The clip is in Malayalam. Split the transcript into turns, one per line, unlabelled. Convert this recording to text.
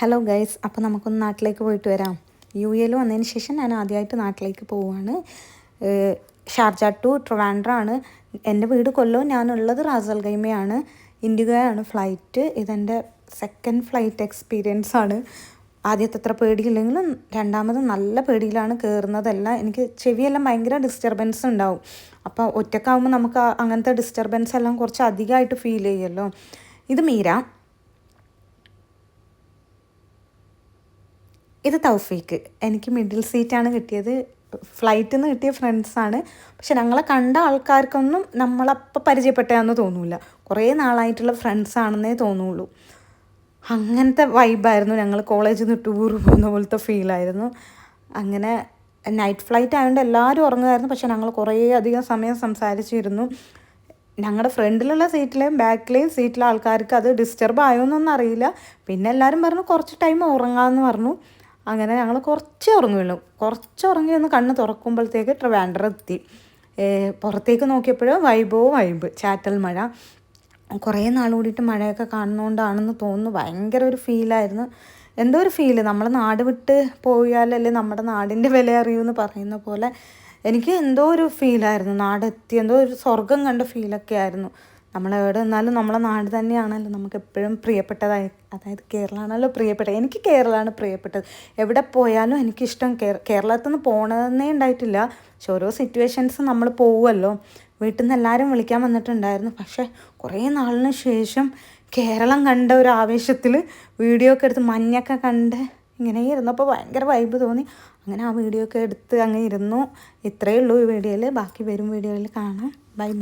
ഹലോ ഗൈസ്, അപ്പോൾ നമുക്കൊന്ന് നാട്ടിലേക്ക് പോയിട്ട് വരാം. യു എയിൽ വന്നതിന് ശേഷം ഞാൻ ആദ്യമായിട്ട് നാട്ടിലേക്ക് പോവുകയാണ്. ഷാർജ ടു ട്രിവാൻഡ്രം ആണ്. എൻ്റെ വീട് കൊല്ലവും, ഞാനുള്ളത് റാസൽ ഖൈമയാണ്. ഇൻഡിഗോയാണ് ഫ്ലൈറ്റ്. ഇതെൻ്റെ സെക്കൻഡ് ഫ്ലൈറ്റ് എക്സ്പീരിയൻസ് ആണ്. ആദ്യത്തെ അത്ര പേടിയില്ലെങ്കിലും രണ്ടാമത് നല്ല പേടിയിലാണ് കയറുന്നതെല്ലാം. എനിക്ക് ചെവിയെല്ലാം ഭയങ്കര ഡിസ്റ്റർബൻസ് ഉണ്ടാവും. അപ്പോൾ ഒറ്റക്കാവുമ്പോൾ നമുക്ക് അങ്ങനത്തെ ഡിസ്റ്റർബൻസ് എല്ലാം കുറച്ച് അധികമായിട്ട് ഫീൽ ചെയ്യുമല്ലോ. ഇത് മീര, ഇത് തൗഫീക്ക്. എനിക്ക് മിഡിൽ സീറ്റാണ് കിട്ടിയത്. ഫ്ലൈറ്റിൽ നിന്ന് കിട്ടിയ ഫ്രണ്ട്സാണ്. പക്ഷെ ഞങ്ങളെ കണ്ട ആൾക്കാർക്കൊന്നും നമ്മളപ്പം പരിചയപ്പെട്ടതാണെന്ന് തോന്നില്ല. കുറേ നാളായിട്ടുള്ള ഫ്രണ്ട്സാണെന്നേ തോന്നുള്ളൂ. അങ്ങനത്തെ വൈബായിരുന്നു. ഞങ്ങൾ കോളേജിൽ നിന്ന് ടൂർ പോകുന്ന പോലത്തെ ഫീലായിരുന്നു. അങ്ങനെ നൈറ്റ് ഫ്ലൈറ്റ് ആയതുകൊണ്ട് എല്ലാവരും ഉറങ്ങുമായിരുന്നു. പക്ഷെ ഞങ്ങൾ കുറേ അധികം സമയം സംസാരിച്ചിരുന്നു. ഞങ്ങളുടെ ഫ്രണ്ടിലുള്ള സീറ്റിലെയും ബാക്കിലെയും സീറ്റിലെ ആൾക്കാർക്ക് അത് ഡിസ്റ്റർബ് ആയോന്നൊന്നും അറിയില്ല. പിന്നെ എല്ലാവരും പറഞ്ഞു കുറച്ച് ടൈം ഉറങ്ങാമെന്ന് പറഞ്ഞു. അങ്ങനെ ഞങ്ങൾ കുറച്ച് ഉറങ്ങി ഒന്ന് കണ്ണ് തുറക്കുമ്പോഴത്തേക്ക് ട്രിവാൻഡ്രം എത്തി. പുറത്തേക്ക് നോക്കിയപ്പോൾ വൈബ്, ചാറ്റൽ മഴ. കുറേ നാൾ കൂടിയിട്ട് മഴയൊക്കെ കാണുന്നതുകൊണ്ടാണെന്ന് തോന്നുന്നു. ഭയങ്കര ഒരു ഫീലായിരുന്നു. എന്തോ ഒരു ഫീല്, നമ്മളെ നാട് വിട്ട് പോയാലല്ലേ നമ്മുടെ നാടിൻ്റെ വില അറിയുമെന്ന് പറയുന്ന പോലെ എനിക്ക് എന്തോ ഒരു ഫീലായിരുന്നു. നാടെത്തി എന്തോ ഒരു സ്വർഗം കണ്ട ഫീലൊക്കെ ആയിരുന്നു. നമ്മൾ എവിടെ നിന്നാലും നമ്മളെ നാട് തന്നെയാണല്ലോ നമുക്ക് എപ്പോഴും പ്രിയപ്പെട്ടതായി. അതായത് കേരളമാണല്ലോ പ്രിയപ്പെട്ടത്. എനിക്ക് കേരളമാണ് പ്രിയപ്പെട്ടത്. എവിടെ പോയാലും എനിക്കിഷ്ടം കേരളത്തിൽ നിന്ന് പോകണമെന്നേ ഉണ്ടായിട്ടില്ല. പക്ഷെ ഓരോ സിറ്റുവേഷൻസ് നമ്മൾ പോവുമല്ലോ. വീട്ടിൽ നിന്ന് എല്ലാവരും വിളിക്കാൻ വന്നിട്ടുണ്ടായിരുന്നു. പക്ഷേ കുറേ നാളിന് ശേഷം കേരളം കണ്ട ഒരു ആവേശത്തിൽ വീഡിയോ ഒക്കെ എടുത്ത് മഞ്ഞൊക്കെ കണ്ട് ഇങ്ങനെ ഇരുന്നപ്പോൾ ഭയങ്കര വൈബ് തോന്നി. അങ്ങനെ ആ വീഡിയോ ഒക്കെ എടുത്ത് അങ്ങ് ഇരുന്നു. ഇത്രയേ ഉള്ളൂ ഈ വീഡിയോയിൽ. ബാക്കി വരും വീഡിയോയിൽ കാണാം. ബൈ.